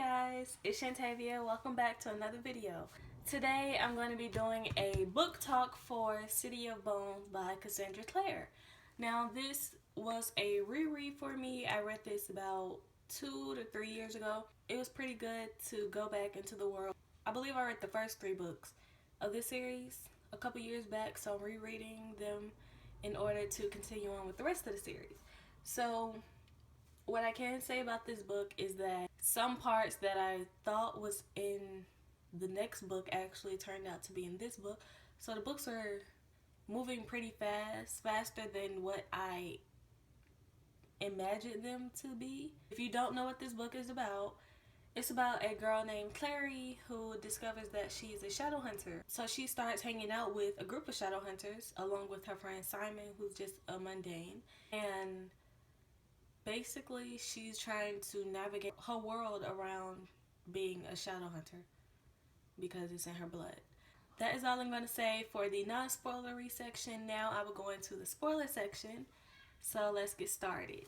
guys, it's Shantavia. Welcome back to another video. Today I'm going to be doing a book talk for City of Bones by Cassandra Clare. Now this was a reread for me. I read this about 2 to 3 years ago. It was pretty good to go back into the world. I believe I read the first 3 books of this series a couple years back, so I'm rereading them in order to continue on with the rest of the series. So what I can say about this book is that some parts that I thought was in the next book actually turned out to be in this book. So the books are moving pretty fast, faster than what I imagined them to be. If you don't know what this book is about, it's about a girl named Clary who discovers that she's a shadow hunter. So she starts hanging out with a group of shadow hunters along with her friend Simon, who's just a mundane. And basically, she's trying to navigate her world around being a shadow hunter because it's in her blood. That is all I'm going to say for the non-spoilery section. Now I will go into the spoiler section. So let's get started.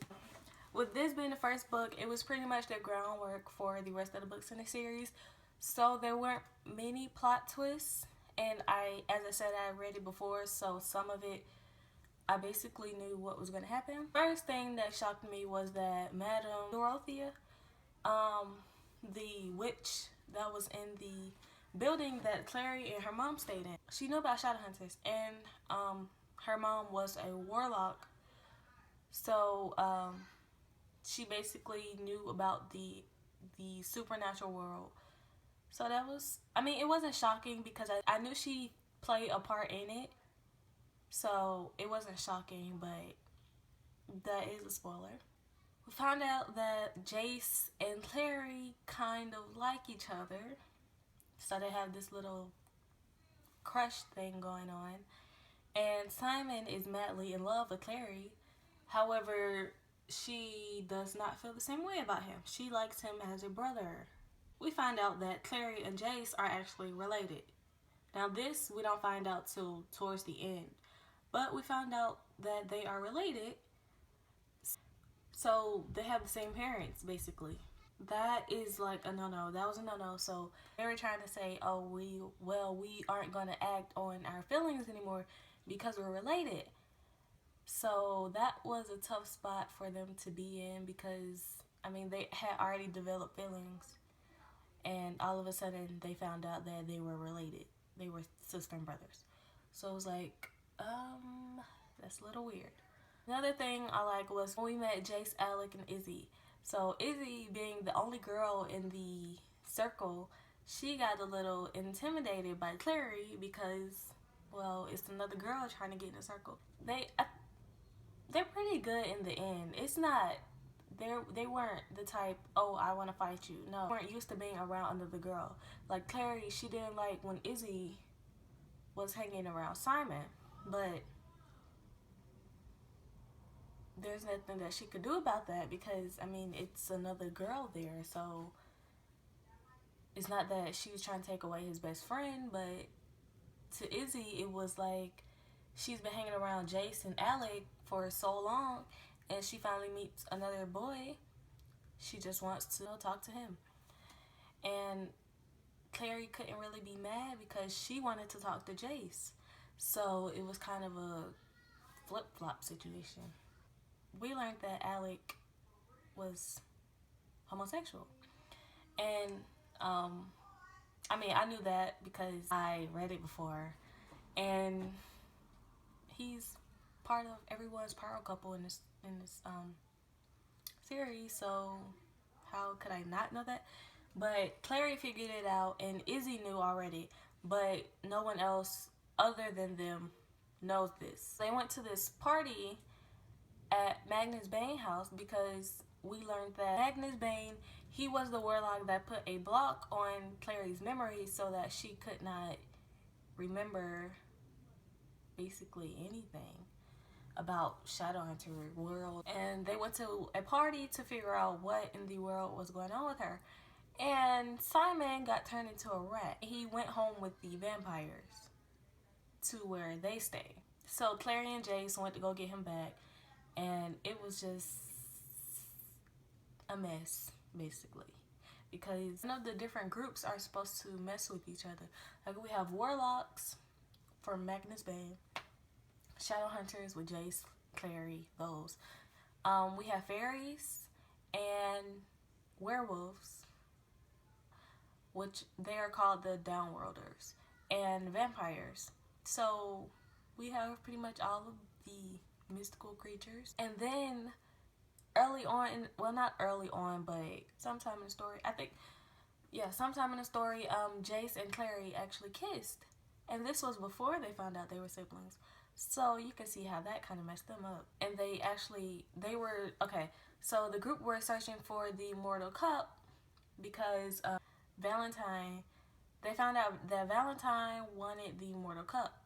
With this being the first book, it was pretty much the groundwork for the rest of the books in the series. So there weren't many plot twists, and as I said, I read it before, so some of it I basically knew what was going to happen. First thing that shocked me was that Madame Dorothea, the witch that was in the building that Clary and her mom stayed in, she knew about shadow hunters, and her mom was a warlock. So she basically knew about the supernatural world. So that was, I mean, it wasn't shocking because I knew she played a part in it. So it wasn't shocking, but that is a spoiler. We found out that Jace and Clary kind of like each other. So they have this little crush thing going on. And Simon is madly in love with Clary. However, she does not feel the same way about him. She likes him as a brother. We find out that Clary and Jace are actually related. Now this we don't find out till towards the end. But we found out that they are related. So they have the same parents, basically. That is like a no-no. That was a no-no. So they were trying to say, oh, we aren't going to act on our feelings anymore because we're related. So that was a tough spot for them to be in because, I mean, they had already developed feelings. And all of a sudden, they found out that they were related. They were sister and brothers. So it was like, that's a little weird. Another thing I like was when we met Jace, Alec, and Izzy. So Izzy, being the only girl in the circle, she got a little intimidated by Clary because, well, it's another girl trying to get in the circle. They're pretty good in the end. It's not, they weren't the type, oh, I want to fight you. No, they weren't used to being around another girl. Like Clary, she didn't like when Izzy was hanging around Simon, but there's nothing that she could do about that because, I mean, it's another girl there, so it's not that she was trying to take away his best friend, but to Izzy, it was like she's been hanging around Jace and Alec for so long, and she finally meets another boy. She just wants to talk to him. And Clary couldn't really be mad because she wanted to talk to Jace. So it was kind of a flip-flop situation. We learned that Alec was homosexual. And, I mean, I knew that because I read it before. And he's part of everyone's power couple in this series. So how could I not know that? But Clary figured it out, and Izzy knew already. But no one else other than them knows this. They went to this party at Magnus Bane's house because we learned that Magnus Bane, he was the warlock that put a block on Clary's memory so that she could not remember basically anything about Shadowhunter world. And they went to a party to figure out what in the world was going on with her. And Simon got turned into a rat. He went home with the vampires to where they stay. So Clary and Jace went to go get him back, and it was just a mess, basically. because none of the different groups are supposed to mess with each other. Like we have warlocks from Magnus Bane, shadow hunters with Jace, Clary, those. We have fairies and werewolves, which they are called the downworlders, and vampires. So we have pretty much all of the mystical creatures. And then early on, well, not early on, but sometime in the story, I think, yeah, sometime in the story, Jace and Clary actually kissed. And this was before they found out they were siblings. So you can see how that kind of messed them up. And they were, okay, so the group were searching for the Mortal Cup because Valentine, they found out that Valentine wanted the Mortal Cup.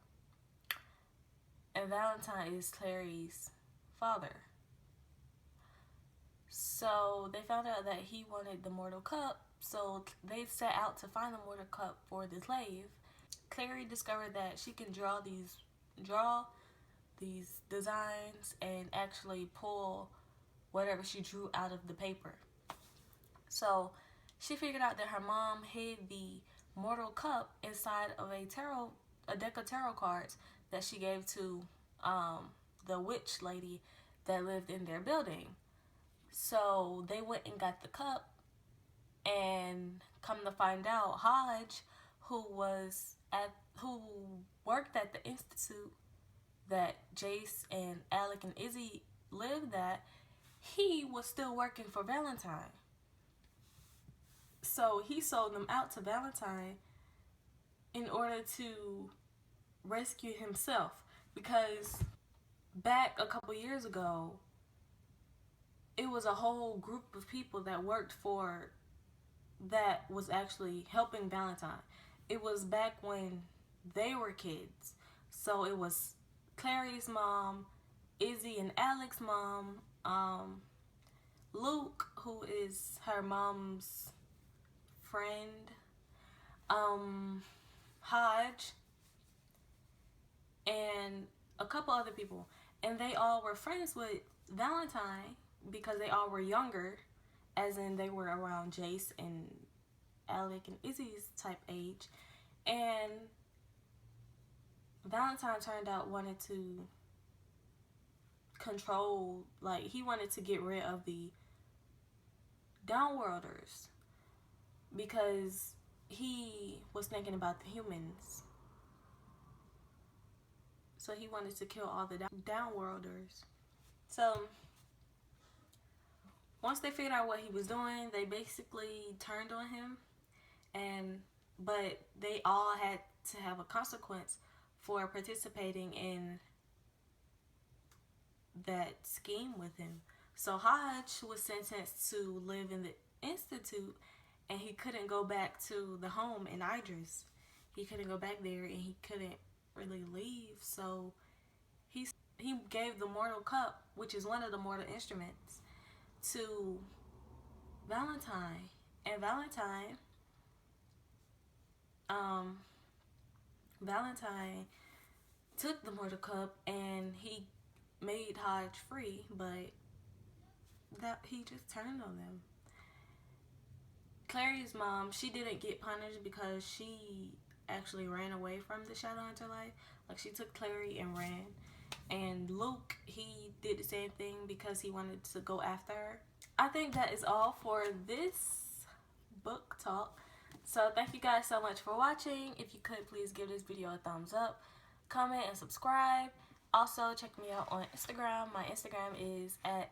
And Valentine is Clary's father. So they found out that he wanted the Mortal Cup, so they set out to find the Mortal Cup for the slave. Clary discovered that she can draw these designs and actually pull whatever she drew out of the paper. So she figured out that her mom hid the Mortal Cup inside of a deck of tarot cards that she gave to the witch lady that lived in their building. So they went and got the cup, and come to find out, Hodge, who worked at the institute that Jace and Alec and Izzy lived at, he was still working for Valentine. So he sold them out to Valentine in order to rescue himself, because back a couple years ago, it was a whole group of people that worked for, that was actually helping Valentine. It was back when they were kids. So it was Clary's mom, Izzy and Alec's mom, Luke, who is her mom's friend, Hodge, and a couple other people. And they all were friends with Valentine because they all were younger, as in they were around Jace and Alec and Izzy's type age. And Valentine turned out wanted to control, like he wanted to get rid of the downworlders because he was thinking about the humans. So he wanted to kill all the downworlders. So once they figured out what he was doing, they basically turned on him, but they all had to have a consequence for participating in that scheme with him. So Hodge was sentenced to live in the institute, and he couldn't go back to the home in Idris. He couldn't go back there, and he couldn't really leave. So he gave the Mortal Cup, which is one of the mortal instruments, to Valentine. And Valentine took the Mortal Cup and he made Hodge free, but that he just turned on them. Clary's mom, she didn't get punished because she actually ran away from the Shadowhunter life. Like, she took Clary and ran. And Luke, he did the same thing because he wanted to go after her. I think that is all for this book talk. So thank you guys so much for watching. If you could, please give this video a thumbs up, comment, and subscribe. Also, check me out on Instagram. My Instagram is at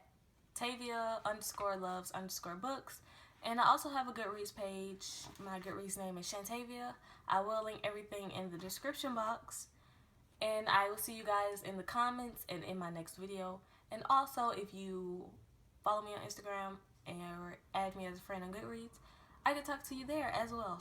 Tavia_loves_books. And I also have a Goodreads page. My Goodreads name is Shantavia. I will link everything in the description box. And I will see you guys in the comments and in my next video. And also, if you follow me on Instagram or add me as a friend on Goodreads, I can talk to you there as well.